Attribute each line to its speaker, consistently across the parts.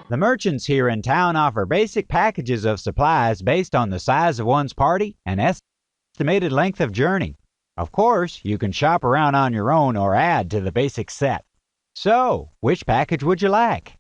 Speaker 1: The merchants here in town offer basic packages of supplies based on the size of one's party and estimated length of journey. Of course, you can shop around on your own or add to the basic set. So, which package would you like?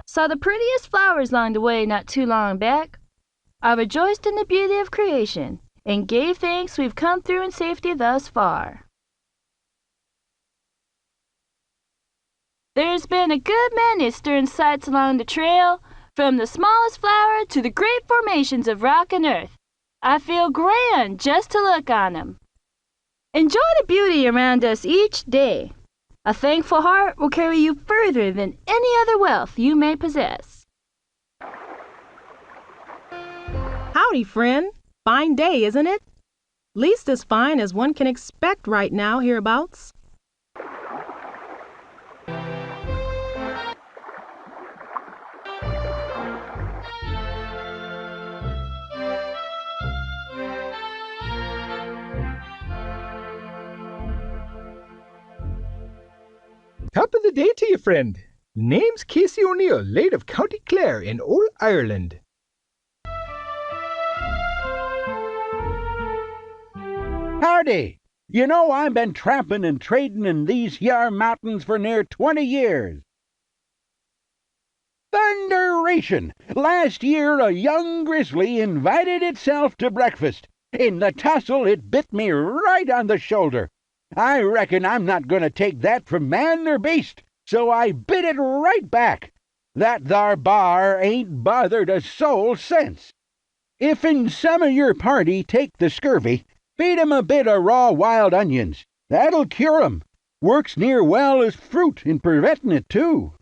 Speaker 2: Saw the prettiest flowers along the way not too long back. I rejoiced in the beauty of creation, and gave thanks we've come through in safety thus far. There's been a good many stirring sights along the trail, from the smallest flower to the great formations of rock and earth. I feel grand just to look on 'em. Enjoy the beauty around us each day. A thankful heart will carry you further than any other wealth you may possess.
Speaker 3: Howdy, friend. Fine day, isn't it? Least as fine as one can expect right now hereabouts.
Speaker 4: Top of the day to you, friend. Name's Casey O'Neill, late of County Clare in Old Ireland.
Speaker 5: Howdy! You know, I've been tramping and trading in these hyar mountains for near 20 years. Thunderation! Last year a young grizzly invited itself to breakfast. In the tussle it bit me right on the shoulder. I reckon I'm not going to take that from man nor beast, so I bit it right back. That thar bar ain't bothered a soul since. If in some of your party take the scurvy, feed 'em a bit of raw wild onions. That'll cure 'em. Works near well as fruit in preventing it, too.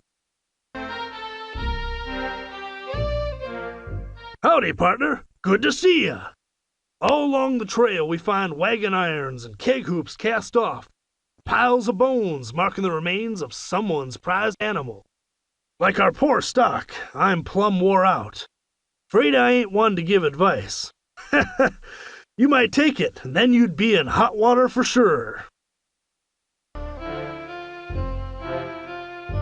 Speaker 6: Howdy, partner. Good to see ya. All along the trail we find wagon irons and keg hoops cast off, piles of bones marking the remains of someone's prized animal. Like our poor stock, I'm plumb wore out. Afraid I ain't one to give advice. You might take it, and then you'd be in hot water for sure.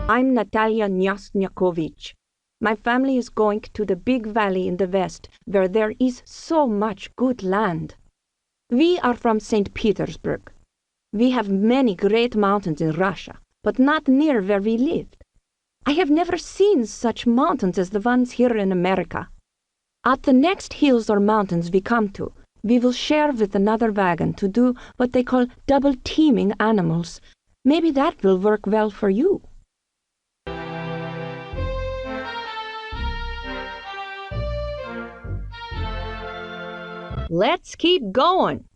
Speaker 7: I'm Natalia Nyasnyakovich. My family is going to the big valley in the west, where there is so much good land. We are from St. Petersburg. We have many great mountains in Russia, but not near where we lived. I have never seen such mountains as the ones here in America. At the next hills or mountains we come to, we will share with another wagon to do what they call double teaming animals. Maybe that will work well for you.
Speaker 3: Let's keep going.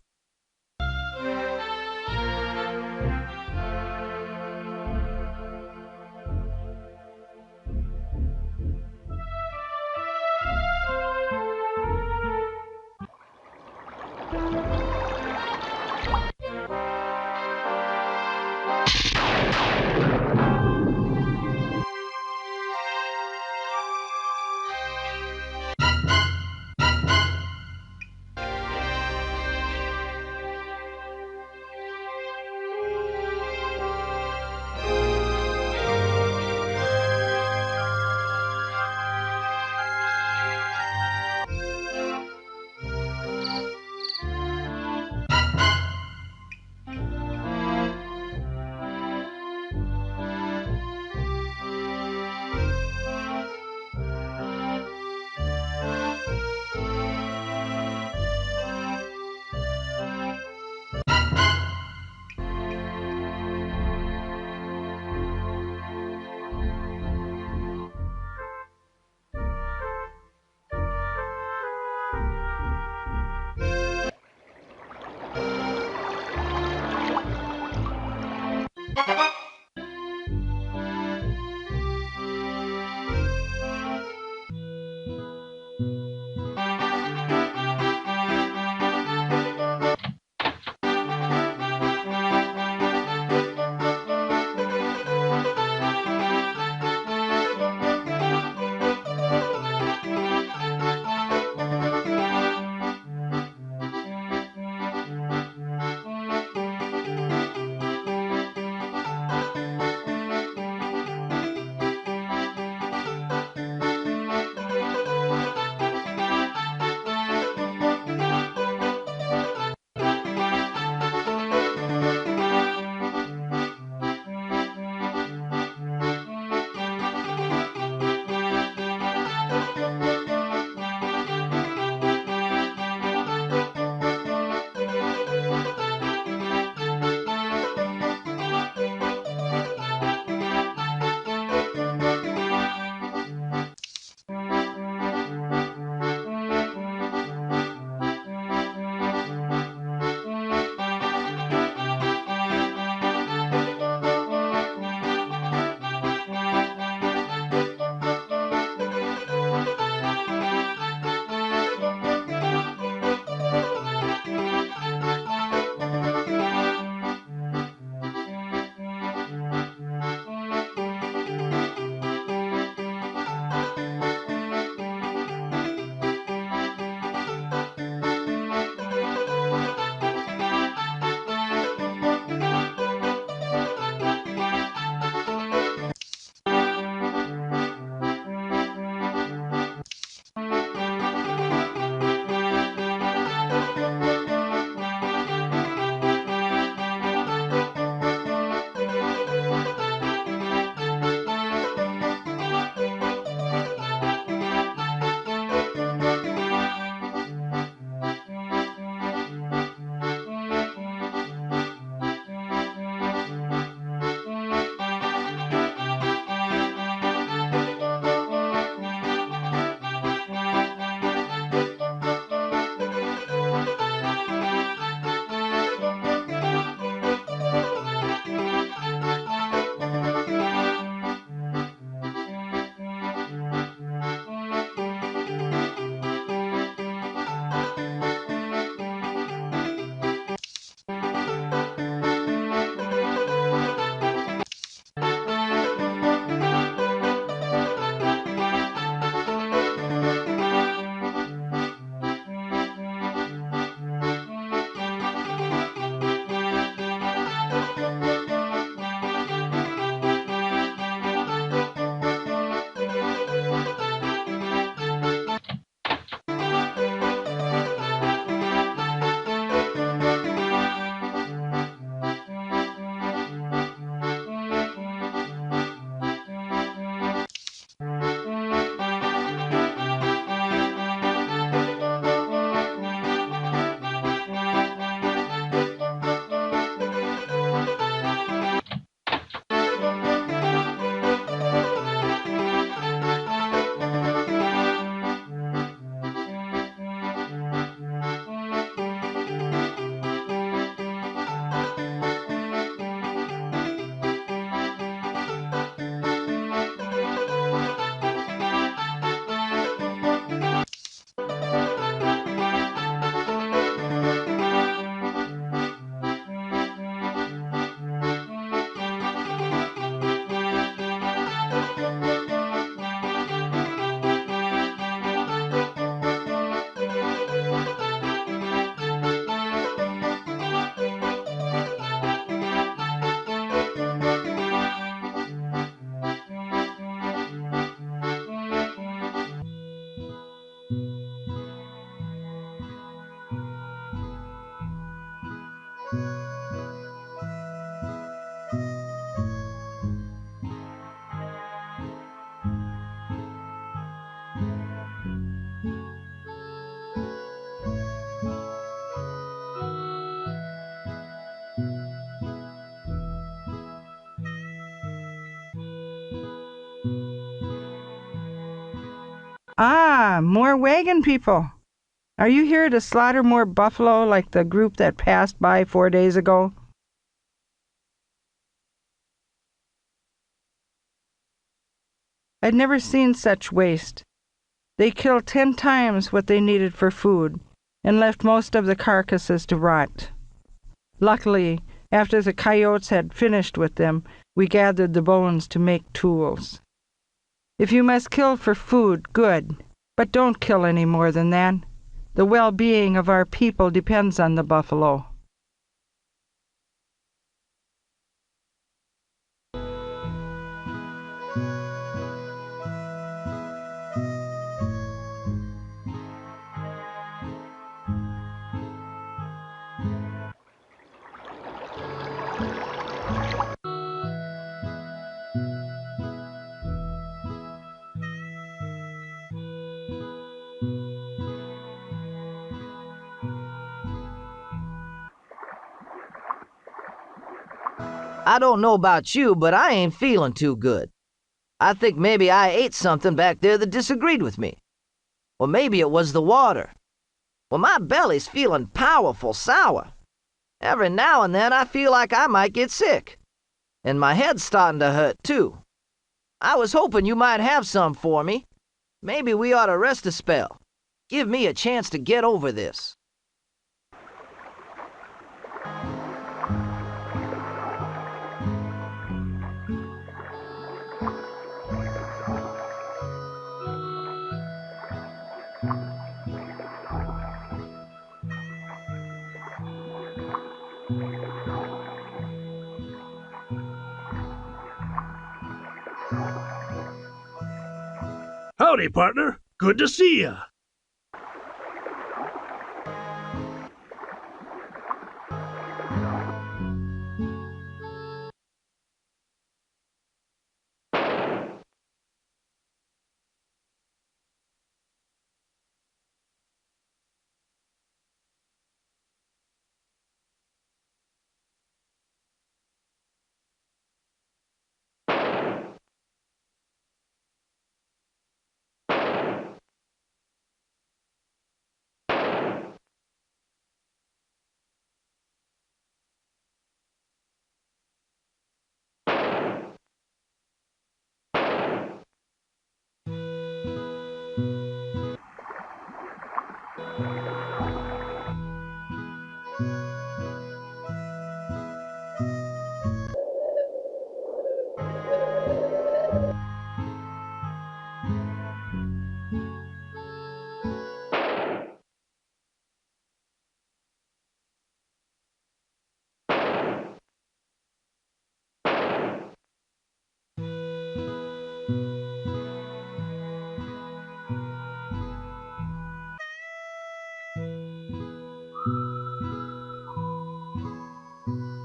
Speaker 8: more wagon people. Are you here to slaughter more buffalo like the group that passed by 4 days ago? I'd never seen such waste. They killed 10 times what they needed for food and left most of the carcasses to rot. Luckily, after the coyotes had finished with them, we gathered the bones to make tools. If you must kill for food, good, but don't kill any more than that. The well-being of our people depends on the buffalo.
Speaker 9: I don't know about you, but I ain't feeling too good. I think maybe I ate something back there that disagreed with me. Or maybe it was the water. Well, my belly's feeling powerful sour. Every now and then I feel like I might get sick. And my head's starting to hurt, too. I was hoping you might have some for me. Maybe we ought to rest a spell. Give me a chance to get over this.
Speaker 6: Howdy, partner. Good to see ya.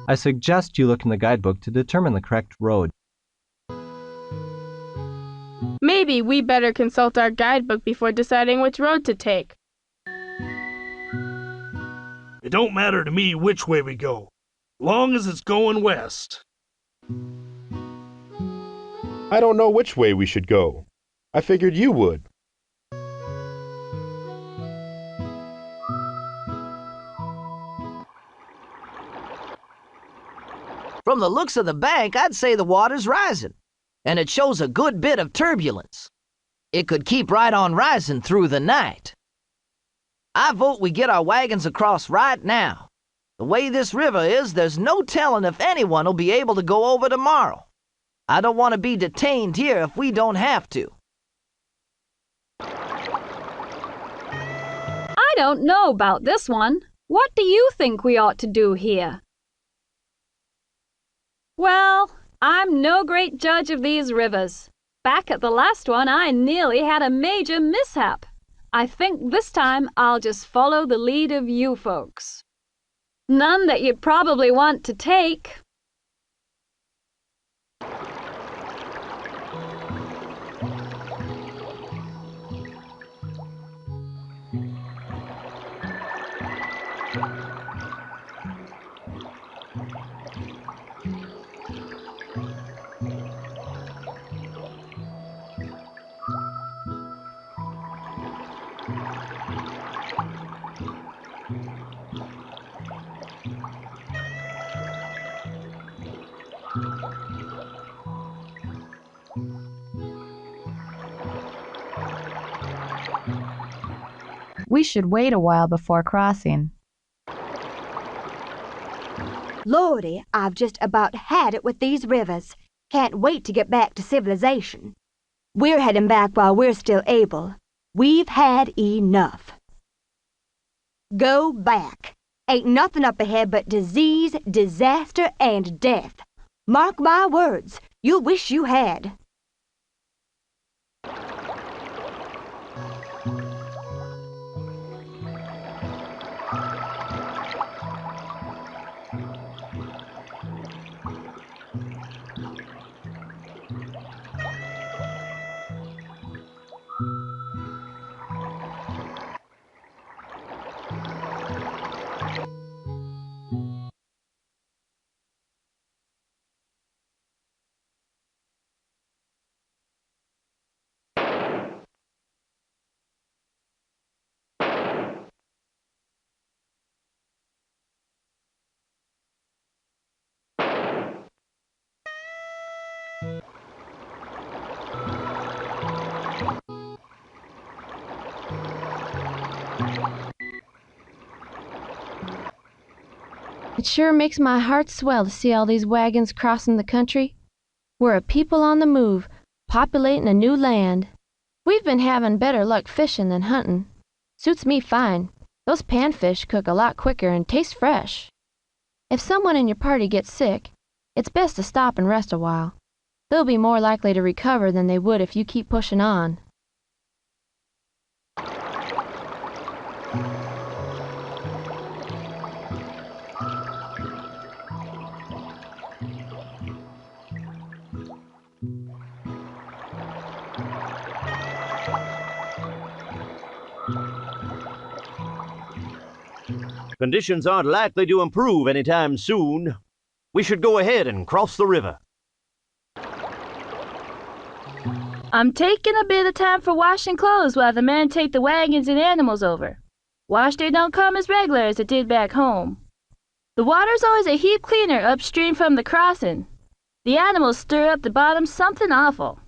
Speaker 10: I suggest you look in the guidebook to determine the correct road.
Speaker 11: Maybe we better consult our guidebook before deciding which road to take.
Speaker 6: It don't matter to me which way we go, long as it's going west.
Speaker 12: I don't know which way we should go. I figured you would.
Speaker 9: From the looks of the bank, I'd say the water's rising, and it shows a good bit of turbulence. It could keep right on rising through the night. I vote we get our wagons across right now. The way this river is, there's no telling if anyone will be able to go over tomorrow. I don't want to be detained here if we don't have to.
Speaker 2: I don't know about this one. What do you think we ought to do here? Well, I'm no great judge of these rivers. Back at the last one, I nearly had a major mishap. I think this time I'll just follow the lead of you folks. None that you'd probably want to take.
Speaker 13: We should wait a while before crossing.
Speaker 14: Lordy, I've just about had it with these rivers. Can't wait to get back to civilization. We're heading back while we're still able. We've had enough. Go back. Ain't nothing up ahead but disease, disaster, and death. Mark my words, you'll wish you had.
Speaker 13: It sure makes my heart swell to see all these wagons crossing the country. We're a people on the move, populating a new land. We've been having better luck fishing than hunting. Suits me fine. Those panfish cook a lot quicker and taste fresh. If someone in your party gets sick, it's best to stop and rest a while. They'll be more likely to recover than they would if you keep pushing on.
Speaker 15: Conditions aren't likely to improve anytime soon. We should go ahead and cross the river.
Speaker 2: I'm taking a bit of time for washing clothes while the men take the wagons and animals over. Wash day don't come as regular as it did back home. The water's always a heap cleaner upstream from the crossing. The animals stir up the bottom something awful.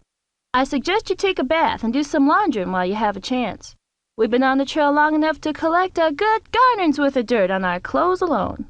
Speaker 2: I suggest you take a bath and do some laundering while you have a chance. We've been on the trail long enough to collect a good garden's worth of dirt on our clothes alone.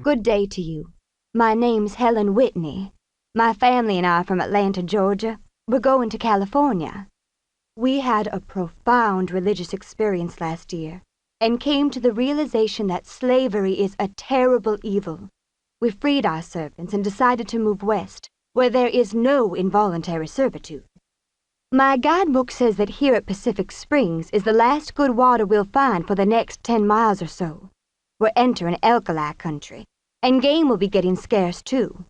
Speaker 14: Good day to you. My name's Helen Whitney. My family and I are from Atlanta, Georgia. We're going to California. We had a profound religious experience last year and came to the realization that slavery is a terrible evil. We freed our servants and decided to move west, where there is no involuntary servitude. My guidebook says that here at Pacific Springs is the last good water we'll find for the next 10 miles or so. We're entering alkali country, and game will be getting scarce too.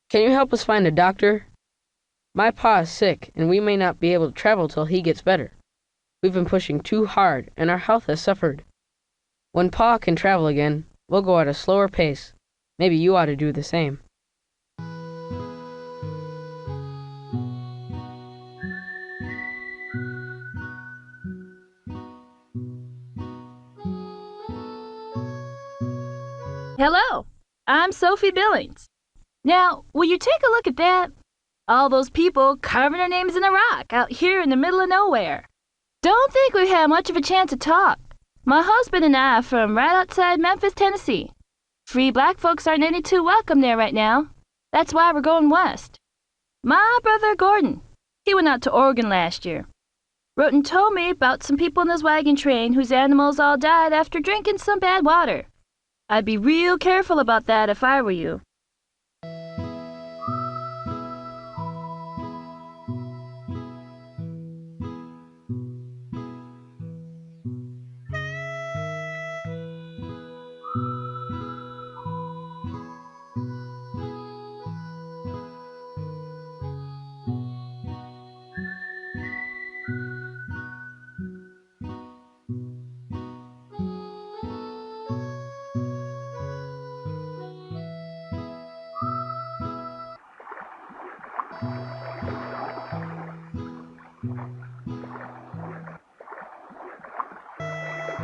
Speaker 16: Can you help us find a doctor? My pa is sick, and we may not be able to travel till he gets better. We've been pushing too hard, and our health has suffered. When Pa can travel again, we'll go at a slower pace. Maybe you ought to do the same.
Speaker 2: Hello, I'm Sophie Billings. Now, will you take a look at that? All those people carving their names in the rock out here in the middle of nowhere. Don't think we've had much of a chance to talk. My husband and I are from right outside Memphis, Tennessee. Free black folks aren't any too welcome there right now. That's why we're going west. My brother Gordon, he went out to Oregon last year. Wrote and told me about some people in this wagon train whose animals all died after drinking some bad water. I'd be real careful about that if I were you.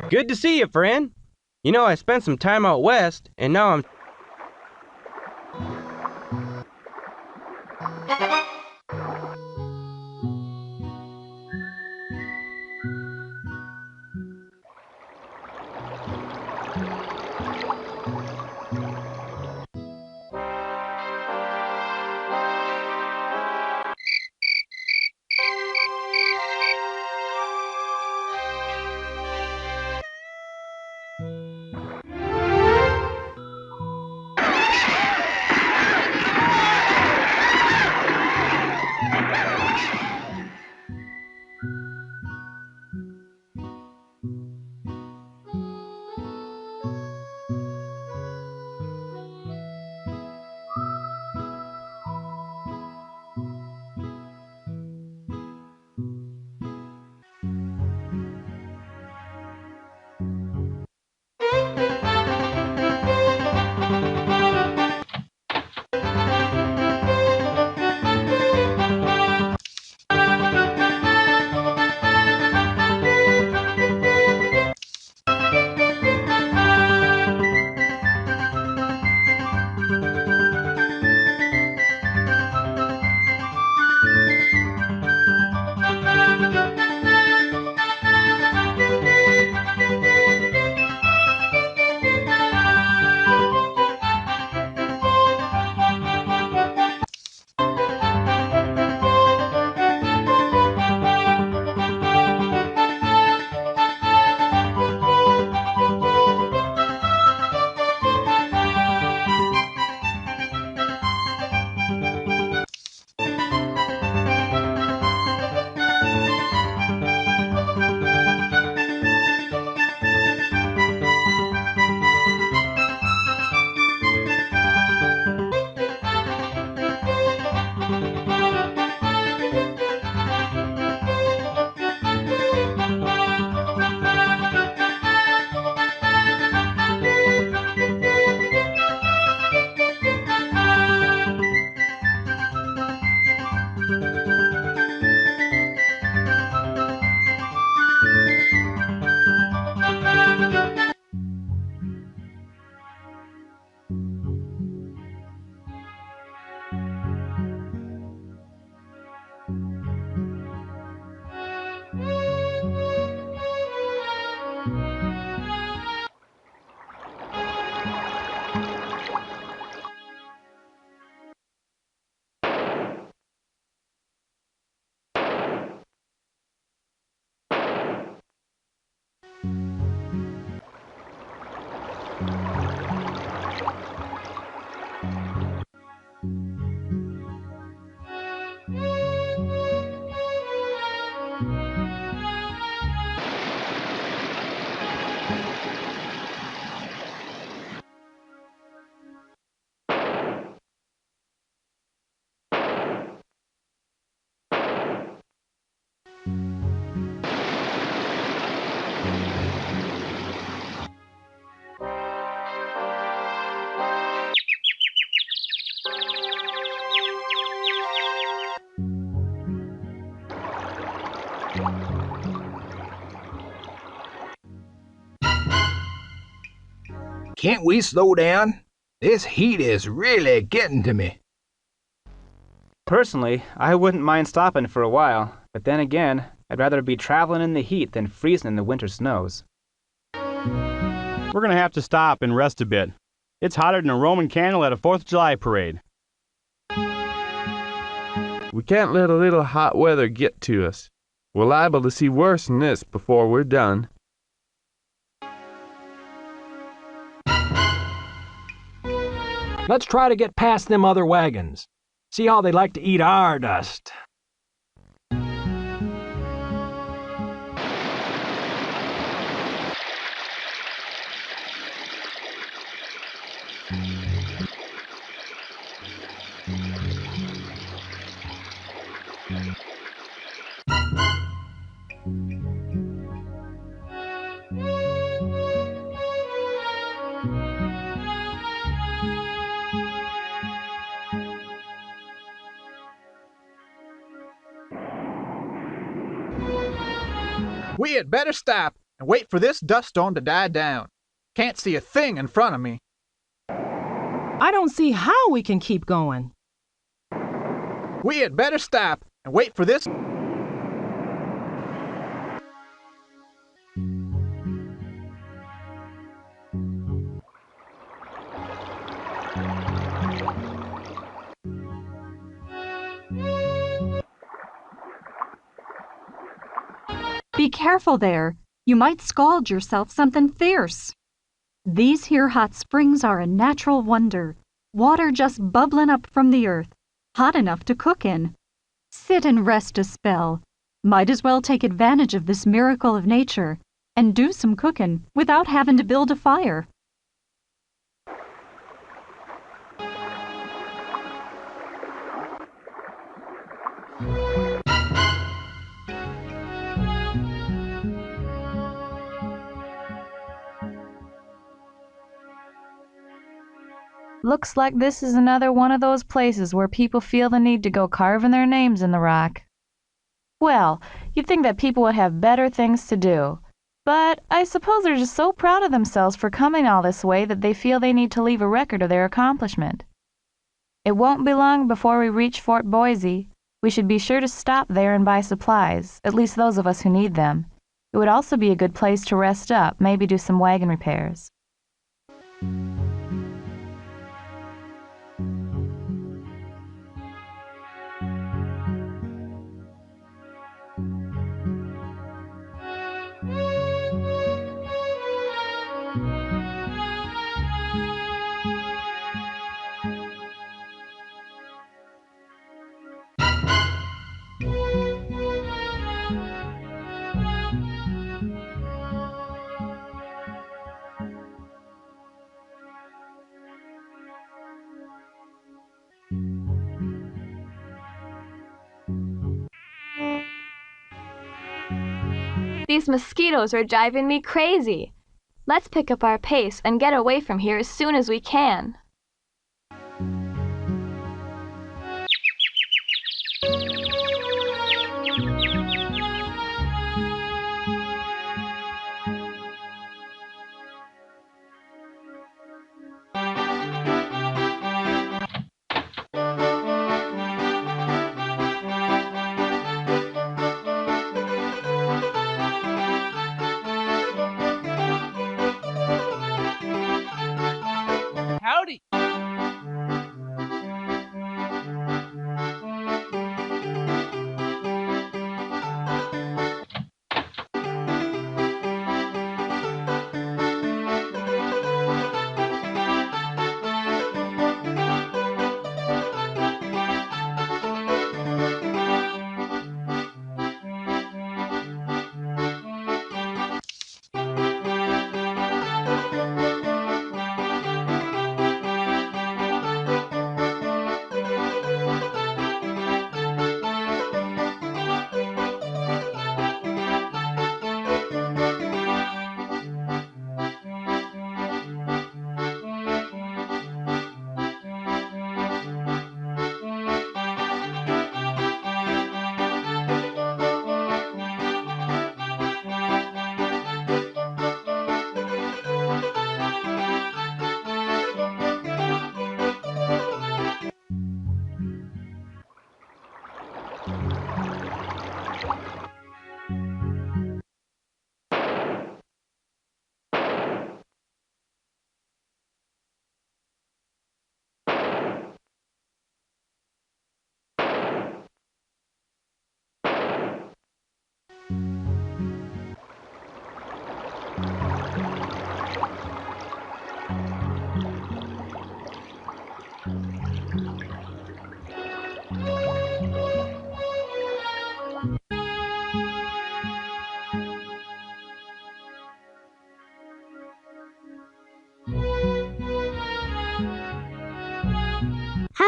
Speaker 17: Good to see you, friend. You know, I spent some time out west, and now I'm...
Speaker 4: Can't we slow down? This heat is really getting to me.
Speaker 18: Personally, I wouldn't mind stopping for a while, but then again, I'd rather be traveling in the heat than freezing in the winter snows.
Speaker 19: We're gonna have to stop and rest a bit. It's hotter than a Roman candle at a 4th of July parade.
Speaker 20: We can't let a little hot weather get to us. We're liable to see worse than this before we're done.
Speaker 21: Let's try to get past them other wagons. See how they like to eat our dust.
Speaker 4: We had better stop.
Speaker 1: and wait for this dust storm to die down. Can't see a thing in front of me.
Speaker 3: I don't see how we can keep going.
Speaker 1: We had better stop and wait for this.
Speaker 22: Be careful there. You might scald yourself something fierce. These here hot springs are a natural wonder. Water just bubbling up from the earth, hot enough to cook in. Sit and rest a spell. Might as well take advantage of this miracle of nature and do some cooking without having to build a fire.
Speaker 2: Looks like this is another one of those places where people feel the need to go carving their names in the rock. Well, you'd think that people would have better things to do. But I suppose they're just so proud of themselves for coming all this way that they feel they need to leave a record of their accomplishment. It won't be long before we reach Fort Boise. We should be sure to stop there and buy supplies, at least those of us who need them. It would also be a good place to rest up, maybe do some wagon repairs.
Speaker 23: These mosquitoes are driving me crazy. Let's pick up our pace and get away from here as soon as we can.
Speaker 24: Howdy!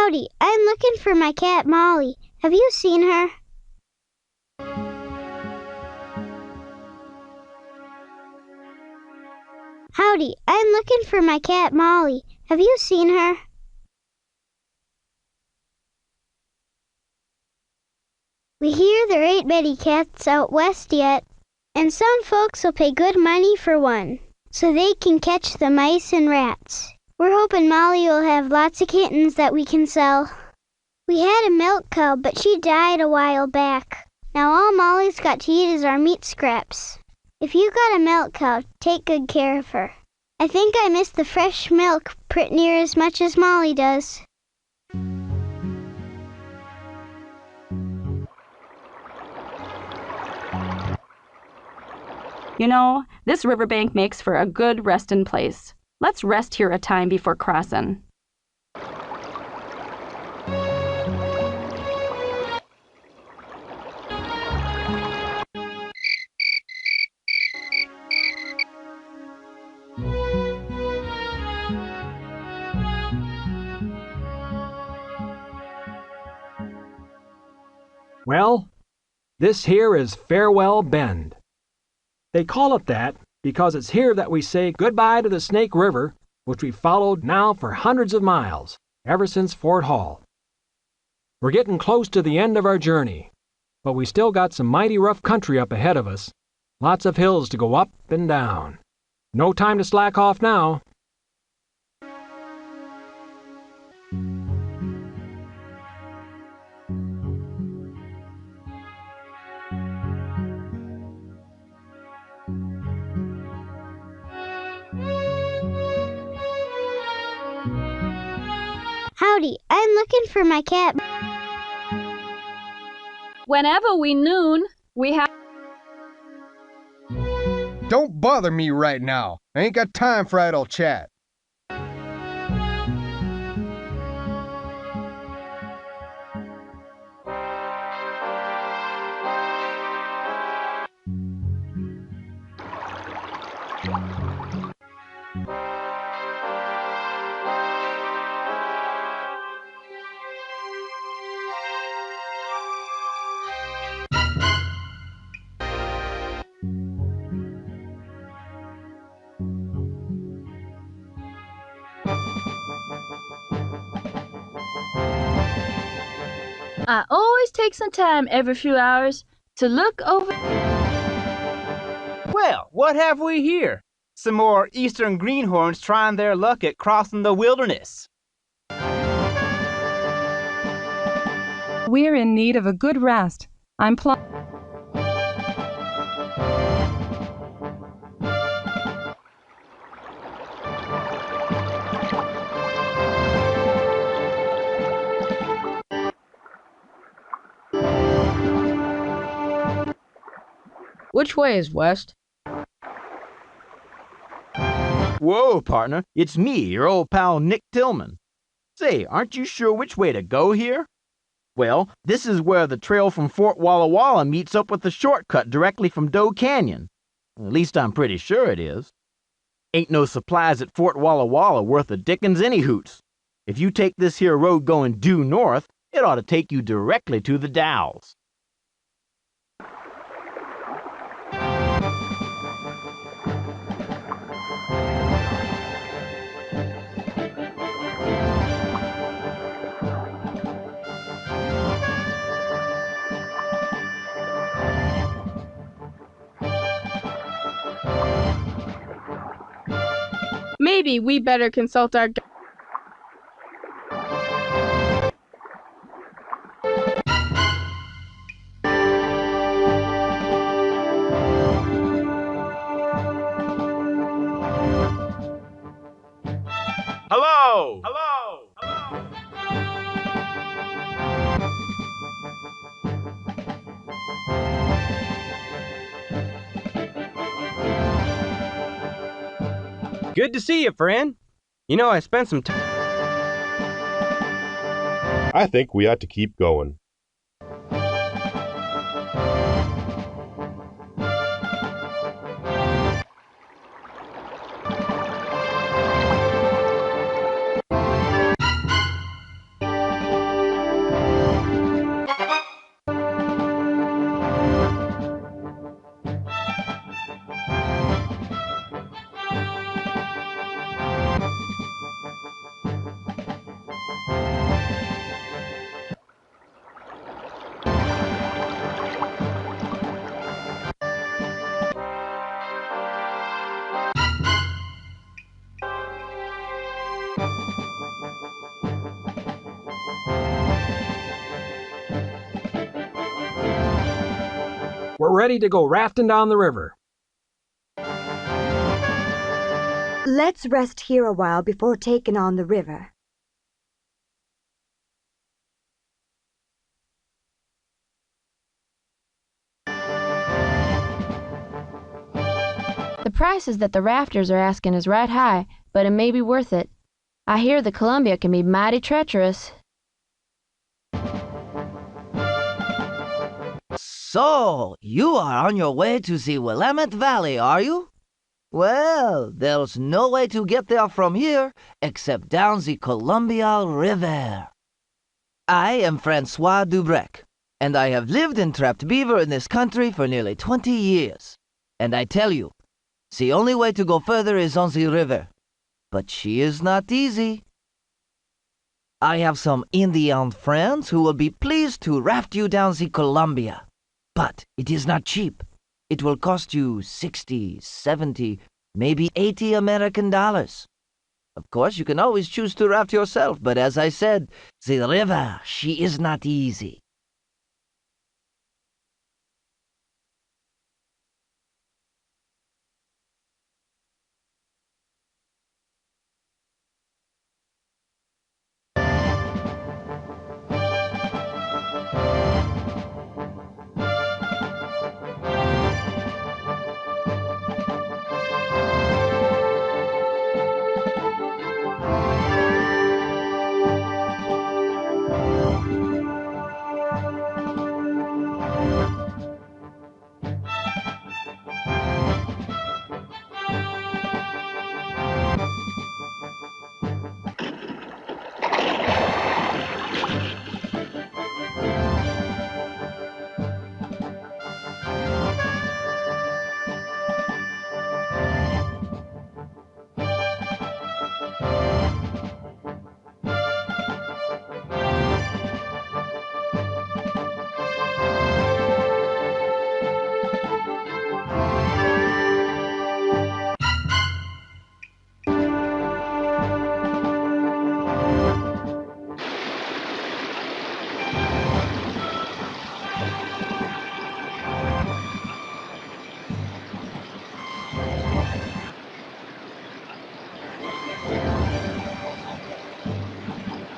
Speaker 25: Howdy, I'm looking for my cat Molly. Have you seen her? Howdy, I'm looking for my cat Molly. Have you seen her? We hear there ain't many cats out west yet, And some folks will pay good money for one, so they can catch the mice and rats. We're hoping Molly will have lots of kittens that we can sell. We had a milk cow, but she died a while back. Now all Molly's got to eat is our meat scraps. If you got a milk cow, take good care of her. I think I miss the fresh milk pretty near as much as Molly does.
Speaker 5: You know, this riverbank makes for a good restin' place. Let's rest here a time before crossin'.
Speaker 21: Well, this here is Farewell Bend. They call it that because it's here that we say goodbye to the Snake River, which we've followed now for hundreds of miles, ever since Fort Hall. We're getting close to the end of our journey, but we still got some mighty rough country up ahead of us. Lots of hills to go up and down. No time to slack off now.
Speaker 25: Howdy, I'm looking for my cat.
Speaker 2: Whenever we noon, we have...
Speaker 7: Don't bother me right now. I ain't got time for idle chat.
Speaker 2: I always take some time every few hours to look over...
Speaker 18: Well, what have we here? Some more eastern greenhorns trying their luck at crossing the wilderness.
Speaker 3: We're in need of a good rest. I'm
Speaker 16: Which way is west?
Speaker 15: Whoa, partner, it's me, your old pal Nick Tillman. Say, aren't you sure which way to go here? Well, this is where the trail from Fort Walla Walla meets up with the shortcut directly from Doe Canyon. At least I'm pretty sure it is. Ain't no supplies at Fort Walla Walla worth a dickens any hoots. If you take this here road going due north, it ought to take you directly to the Dalles.
Speaker 16: Maybe we better consult our...
Speaker 18: Hello!
Speaker 17: Good to see you, friend. You know, I spent some time...
Speaker 12: I think we ought to keep going.
Speaker 21: We're ready to go rafting down the river.
Speaker 14: Let's rest here a while before taking on the river.
Speaker 13: The prices that the rafters are asking is right high, but it may be worth it. I hear the Columbia can be mighty treacherous.
Speaker 6: So, you are on your way to the Willamette Valley, are you? Well, there's no way to get there from here except down the Columbia River. I am Francois Dubrec, and I have lived and trapped beaver in this country for nearly 20 years. And I tell you, the only way to go further is on the river. But she is not easy. I have some Indian friends who will be pleased to raft you down the Columbia. But it is not cheap. It will cost you 60, 70, maybe 80 American dollars. Of course, you can always choose to raft yourself, but as I said, the river, she is not easy.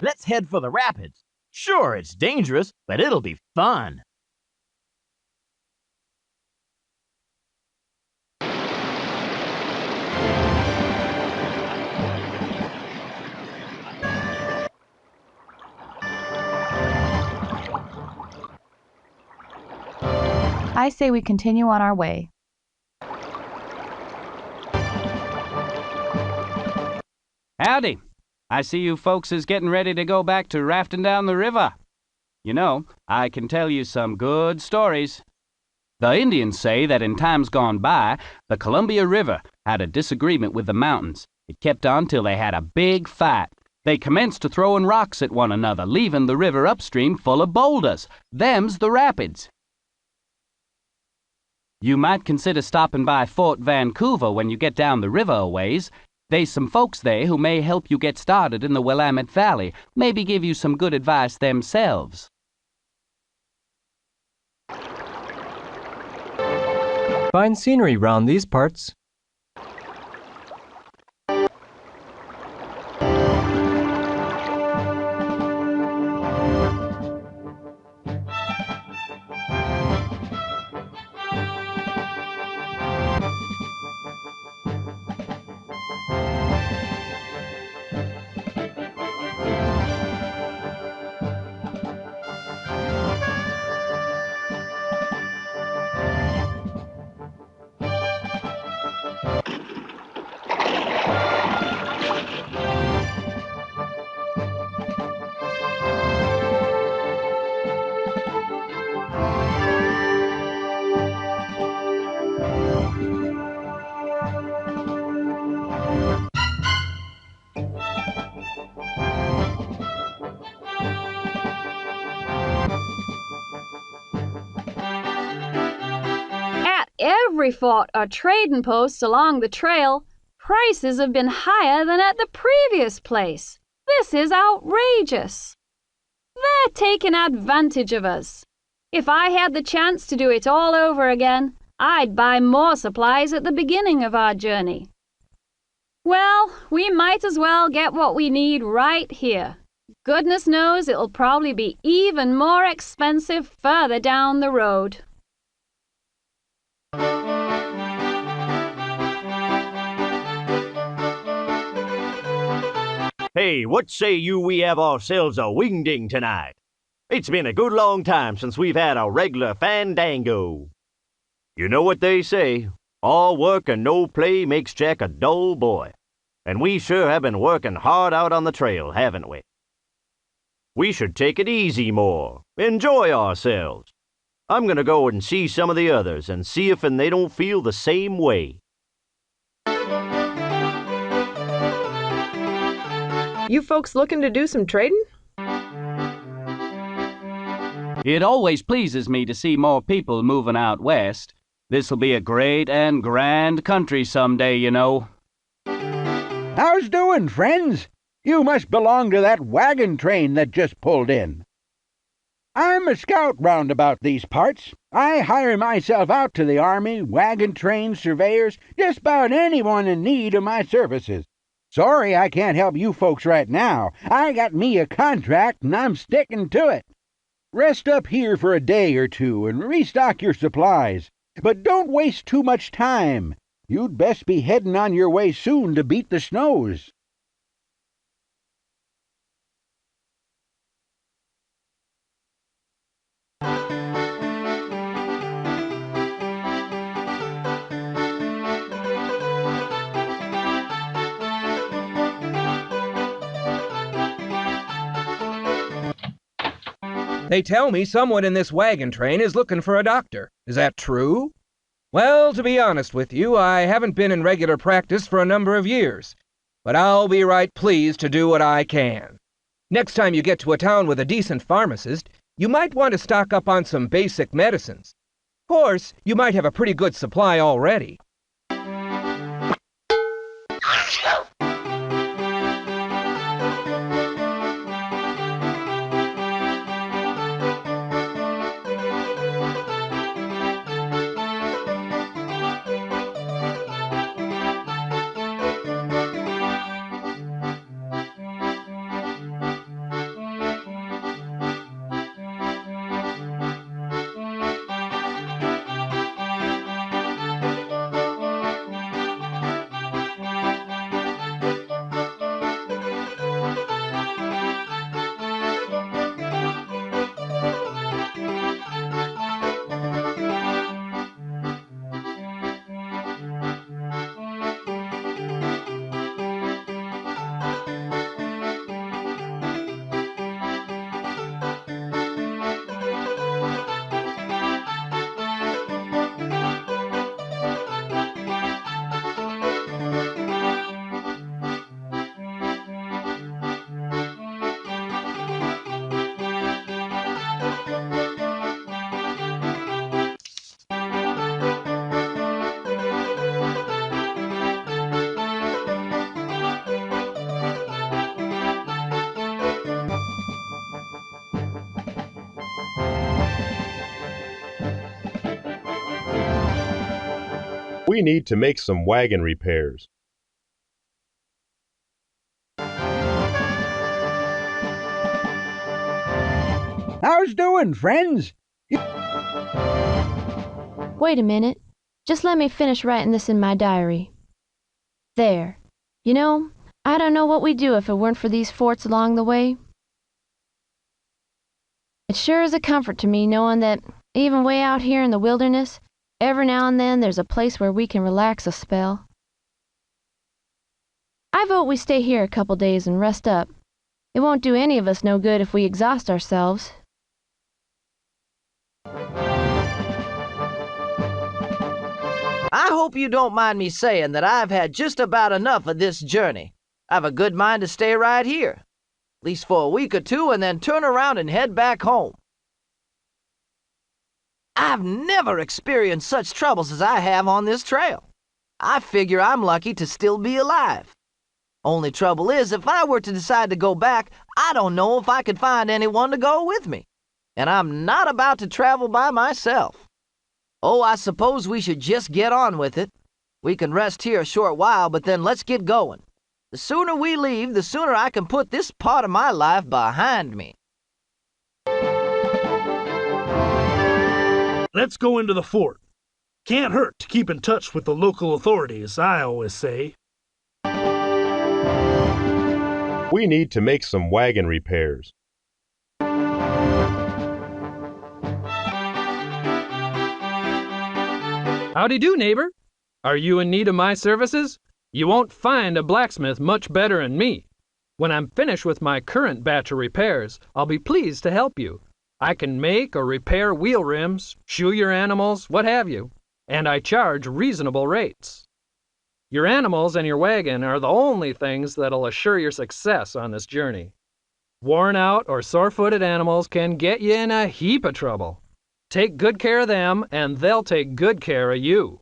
Speaker 15: Let's head for the rapids. Sure, it's dangerous, but it'll be fun.
Speaker 8: I say we continue on our way.
Speaker 21: Howdy. I see you folks is getting ready to go back to rafting down the river. You know, I can tell you some good stories. The Indians say that in times gone by, the Columbia River had a disagreement with the mountains. It kept on till they had a big fight. They commenced to throwing rocks at one another, leaving the river upstream full of boulders. Them's the rapids. You might consider stopping by Fort Vancouver when you get down the river a ways. They's some folks there who may help you get started in the Willamette Valley, maybe give you some good advice themselves.
Speaker 9: Fine scenery round these parts.
Speaker 2: Every fort or trading post along the trail, prices have been higher than at the previous place. This is outrageous. They're taking advantage of us. If I had the chance to do it all over again, I'd buy more supplies at the beginning of our journey. Well, we might as well get what we need right here. Goodness knows it'll probably be even more expensive further down the road.
Speaker 4: Hey, what say you we have ourselves a wingding tonight? It's been a good long time since we've had a regular fandango. You know what they say, all work and no play makes Jack a dull boy. And we sure have been working hard out on the trail, haven't we? We should take it easy more, enjoy ourselves. I'm gonna go and see some of the others and see if they don't feel the same way.
Speaker 10: You folks looking to do some trading?
Speaker 11: It always pleases me to see more people moving out west. This'll be a great and grand country someday, you know.
Speaker 19: How's doing, friends? You must belong to that wagon train that just pulled in. I'm a scout round about these parts. I hire myself out to the army, wagon train surveyors, just about anyone in need of my services. Sorry I can't help you folks right now. I got me a contract and I'm sticking to it. Rest up here for a day or two and restock your supplies. But don't waste too much time. You'd best be heading on your way soon to beat the snows.
Speaker 17: They tell me someone in this wagon train is looking for a doctor. Is that true? Well, to be honest with you, I haven't been in regular practice for a number of years, but I'll be right pleased to do what I can. Next time you get to a town with a decent pharmacist, you might want to stock up on some basic medicines. Of course, you might have a pretty good supply already.
Speaker 12: We need to make some wagon repairs.
Speaker 19: How's doing, friends?
Speaker 13: Wait a minute. Just let me finish writing this in my diary. There. You know, I don't know what we'd do if it weren't for these forts along the way. It sure is a comfort to me knowing that, even way out here in the wilderness, every now and then there's a place where we can relax a spell. I vote we stay here a couple days and rest up. It won't do any of us no good if we exhaust ourselves.
Speaker 6: I hope you don't mind me saying that I've had just about enough of this journey. I've a good mind to stay right here, at least for a week or two, and then turn around and head back home. I've never experienced such troubles as I have on this trail. I figure I'm lucky to still be alive. Only trouble is, if I were to decide to go back, I don't know if I could find anyone to go with me. and I'm not about to travel by myself. Oh, I suppose we should just get on with it. We can rest here a short while, but then let's get going. The sooner we leave, the sooner I can put this part of my life behind me.
Speaker 1: Let's go into the fort. Can't hurt to keep in touch with the local authorities, I always say.
Speaker 12: We need to make some wagon repairs.
Speaker 21: Howdy do, neighbor. Are you in need of my services? You won't find a blacksmith much better than me. When I'm finished with my current batch of repairs, I'll be pleased to help you. I can make or repair wheel rims, shoe your animals, what have you, and I charge reasonable rates. Your animals and your wagon are the only things that'll assure your success on this journey. Worn out or sore-footed animals can get you in a heap of trouble. Take good care of them, and they'll take good care of you.